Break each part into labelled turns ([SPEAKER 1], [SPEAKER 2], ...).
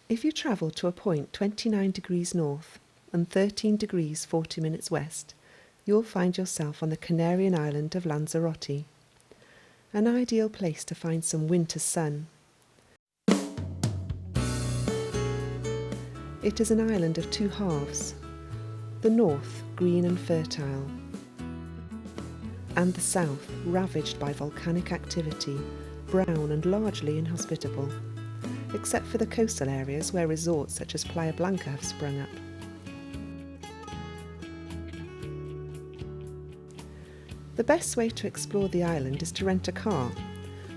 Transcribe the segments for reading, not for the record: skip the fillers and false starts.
[SPEAKER 1] If you travel to a point 29 degrees north and 13 degrees 40 minutes west, you'll find yourself on the Canarian island of Lanzarote, an ideal place to find some winter sun. It is an island of two halves, the north green and fertile, and the south ravaged by volcanic activity, brown and largely inhospitable, except for the coastal areas where resorts such as Playa Blanca have sprung up. The best way to explore the island is to rent a car.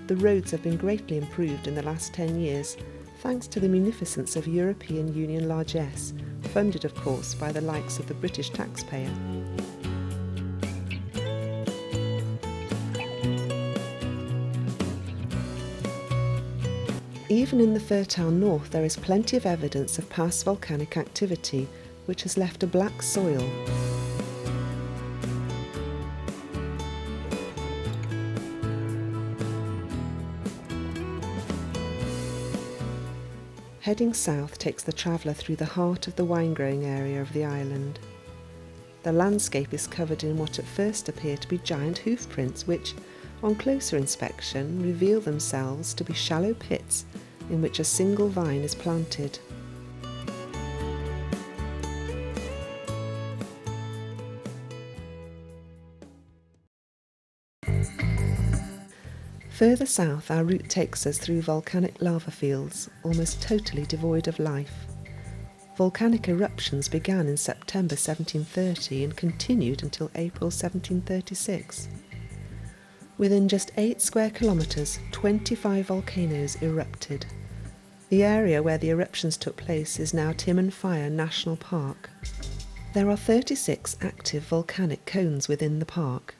[SPEAKER 1] The roads have been greatly improved in the last 10 years, thanks to the munificence of European Union largesse, funded of course by the likes of the British taxpayer. Even in the fertile north there is plenty of evidence of past volcanic activity, which has left a black soil. Heading south takes the traveller through the heart of the wine-growing area of the island. The landscape is covered in what at first appear to be giant hoof prints which, on closer inspection, reveal themselves to be shallow pits in which a single vine is planted. Further south, our route takes us through volcanic lava fields, almost totally devoid of life. Volcanic eruptions began in September 1730 and continued until April 1736. Within just 8 square kilometres, 25 volcanoes erupted. The area where the eruptions took place is now Tim Fire National Park. There are 36 active volcanic cones within the park.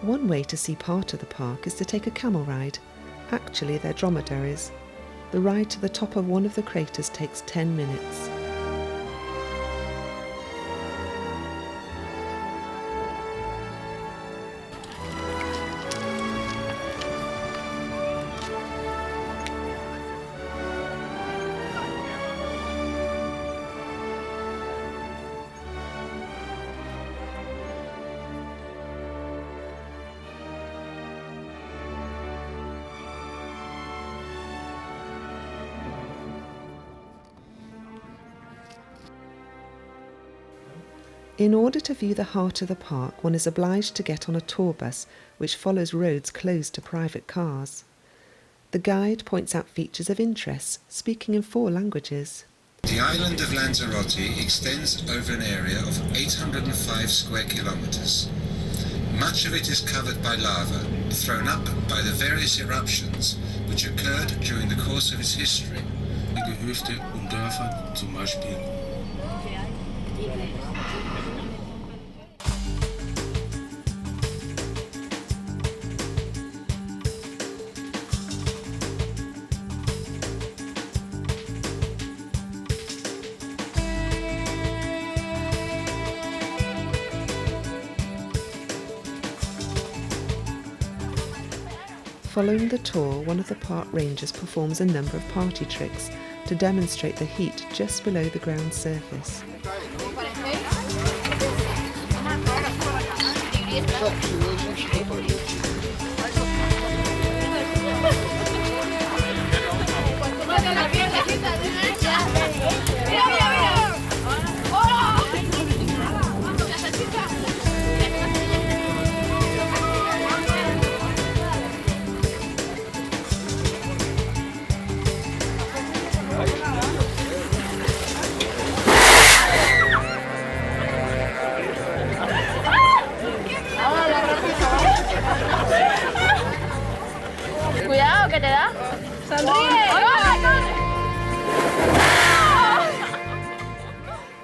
[SPEAKER 1] One way to see part of the park is to take a camel ride. Actually, they're dromedaries. The ride to the top of one of the craters takes 10 minutes. In order to view the heart of the park, one is obliged to get on a tour bus which follows roads closed to private cars. The guide points out features of interest, speaking in 4 languages.
[SPEAKER 2] The island of Lanzarote extends over an area of 805 square kilometres. Much of it is covered by lava, thrown up by the various eruptions which occurred during the course of its history.
[SPEAKER 3] Gehöfte und Dörfer, zum Beispiel.
[SPEAKER 1] Following the tour, one of the park rangers performs a number of party tricks to demonstrate the heat just below the ground surface.
[SPEAKER 4] Cuidado que te da. Sonríe.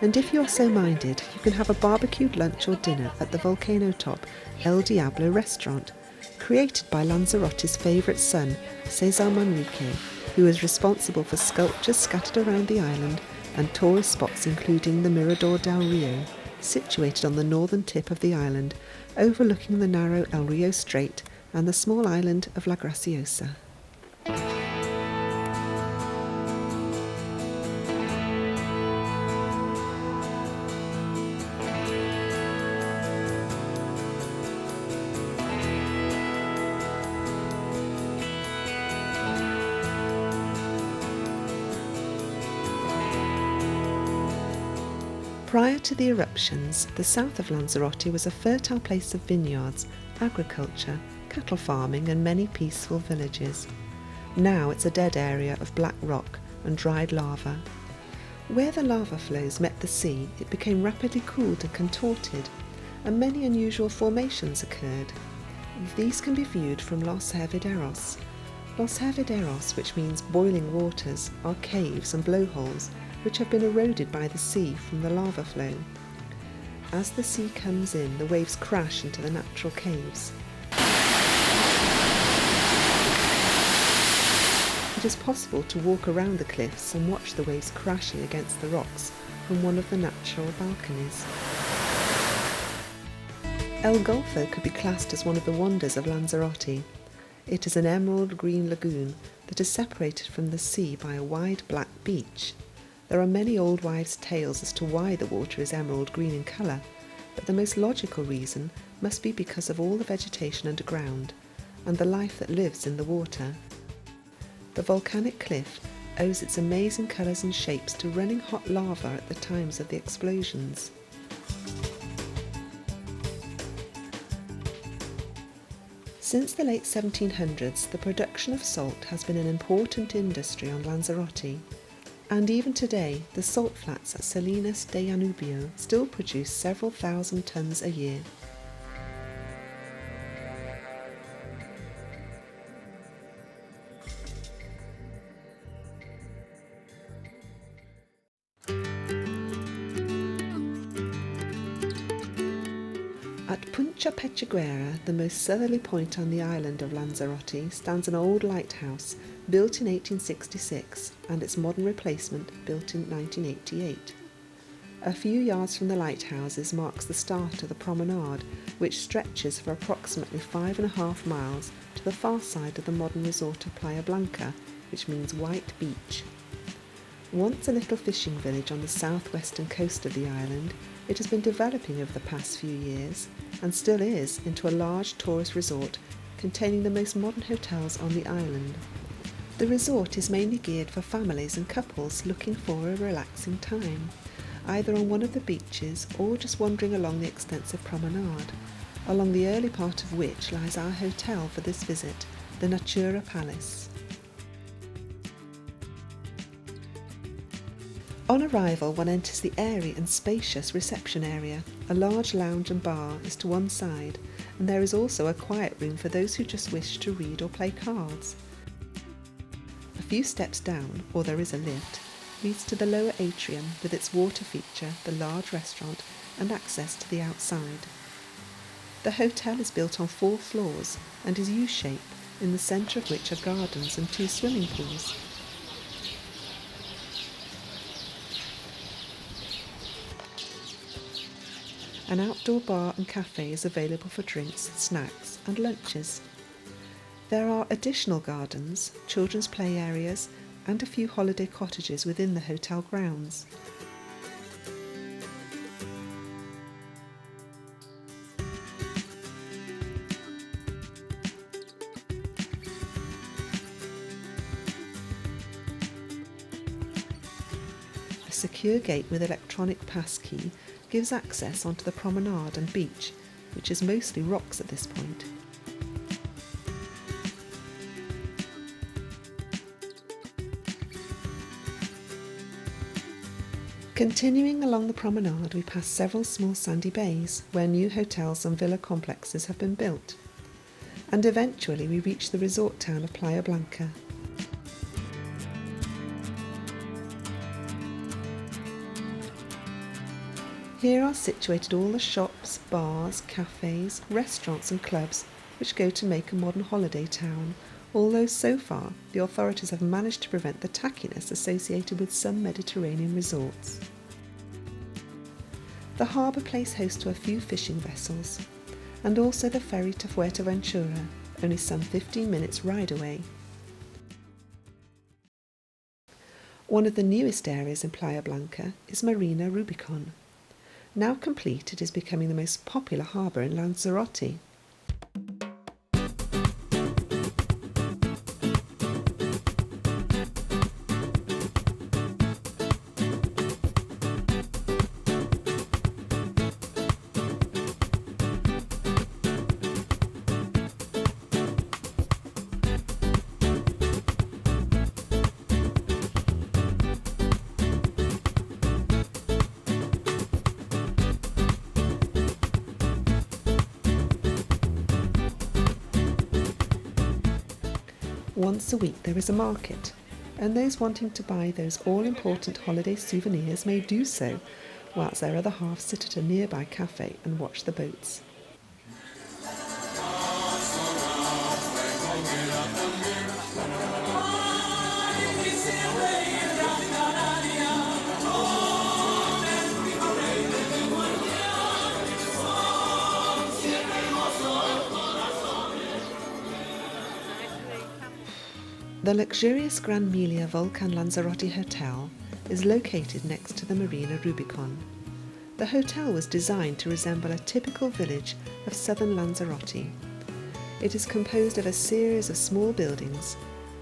[SPEAKER 1] And if you're so minded, you can have a barbecued lunch or dinner at the volcano top El Diablo restaurant, created by Lanzarote's favourite son, Cesar Manrique, who is responsible for sculptures scattered around the island and tourist spots including the Mirador del Rio, situated on the northern tip of the island, overlooking the narrow El Rio Strait and the small island of La Graciosa. Prior to the eruptions, the south of Lanzarote was a fertile place of vineyards, agriculture, cattle farming and many peaceful villages. Now it's a dead area of black rock and dried lava. Where the lava flows met the sea, it became rapidly cooled and contorted, and many unusual formations occurred. These can be viewed from Los Hervideros. Los Hervideros, which means boiling waters, are caves and blowholes which have been eroded by the sea from the lava flow. As the sea comes in, the waves crash into the natural caves. It is possible to walk around the cliffs and watch the waves crashing against the rocks from one of the natural balconies. El Golfo could be classed as one of the wonders of Lanzarote. It is an emerald green lagoon that is separated from the sea by a wide black beach. There are many old wives' tales as to why the water is emerald green in colour, but the most logical reason must be because of all the vegetation underground and the life that lives in the water. The volcanic cliff owes its amazing colours and shapes to running hot lava at the times of the explosions. Since the late 1700s, the production of salt has been an important industry on Lanzarote. And even today, the salt flats at Salinas de Danubio still produce several thousand tonnes a year. At Punta Pechiguera, the most southerly point on the island of Lanzarote, stands an old lighthouse built in 1866 and its modern replacement built in 1988. A few yards from the lighthouses marks the start of the promenade, which stretches for approximately 5.5 miles to the far side of the modern resort of Playa Blanca, which means white beach. Once a little fishing village on the southwestern coast of the island, it has been developing over the past few years, and still is, into a large tourist resort containing the most modern hotels on the island. The resort is mainly geared for families and couples looking for a relaxing time, either on one of the beaches or just wandering along the extensive promenade, along the early part of which lies our hotel for this visit, the Natura Palace. On arrival, one enters the airy and spacious reception area. A large lounge and bar is to one side, and there is also a quiet room for those who just wish to read or play cards. A few steps down, or there is a lift, leads to the lower atrium with its water feature, the large restaurant, and access to the outside. The hotel is built on 4 floors and is U-shaped, in the centre of which are gardens and 2 swimming pools. An outdoor bar and cafe is available for drinks, snacks and lunches. There are additional gardens, children's play areas and a few holiday cottages within the hotel grounds. A secure gate with electronic passkey gives access onto the promenade and beach, which is mostly rocks at this point. Continuing along the promenade, we pass several small sandy bays where new hotels and villa complexes have been built, and eventually we reach the resort town of Playa Blanca. Here are situated all the shops, bars, cafes, restaurants and clubs which go to make a modern holiday town, although so far the authorities have managed to prevent the tackiness associated with some Mediterranean resorts. The harbour plays host to a few fishing vessels, and also the ferry to Fuerteventura, only some 15 minutes ride away. One of the newest areas in Playa Blanca is Marina Rubicon. Now complete, it is becoming the most popular harbour in Lanzarote. Once a week there is a market, and those wanting to buy those all-important holiday souvenirs may do so, whilst their other half sit at a nearby cafe and watch the boats. The luxurious Gran Melia Volcan Lanzarote Hotel is located next to the Marina Rubicon. The hotel was designed to resemble a typical village of southern Lanzarote. It is composed of a series of small buildings,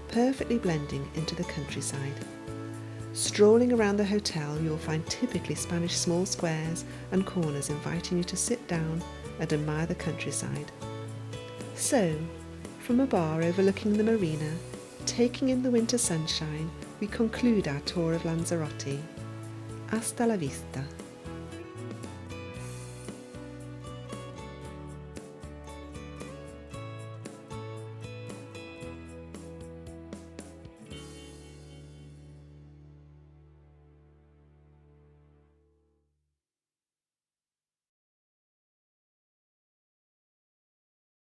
[SPEAKER 1] perfectly blending into the countryside. Strolling around the hotel, you will find typically Spanish small squares and corners inviting you to sit down and admire the countryside. So, from a bar overlooking the marina, taking in the winter sunshine, we conclude our tour of Lanzarote. Hasta la vista.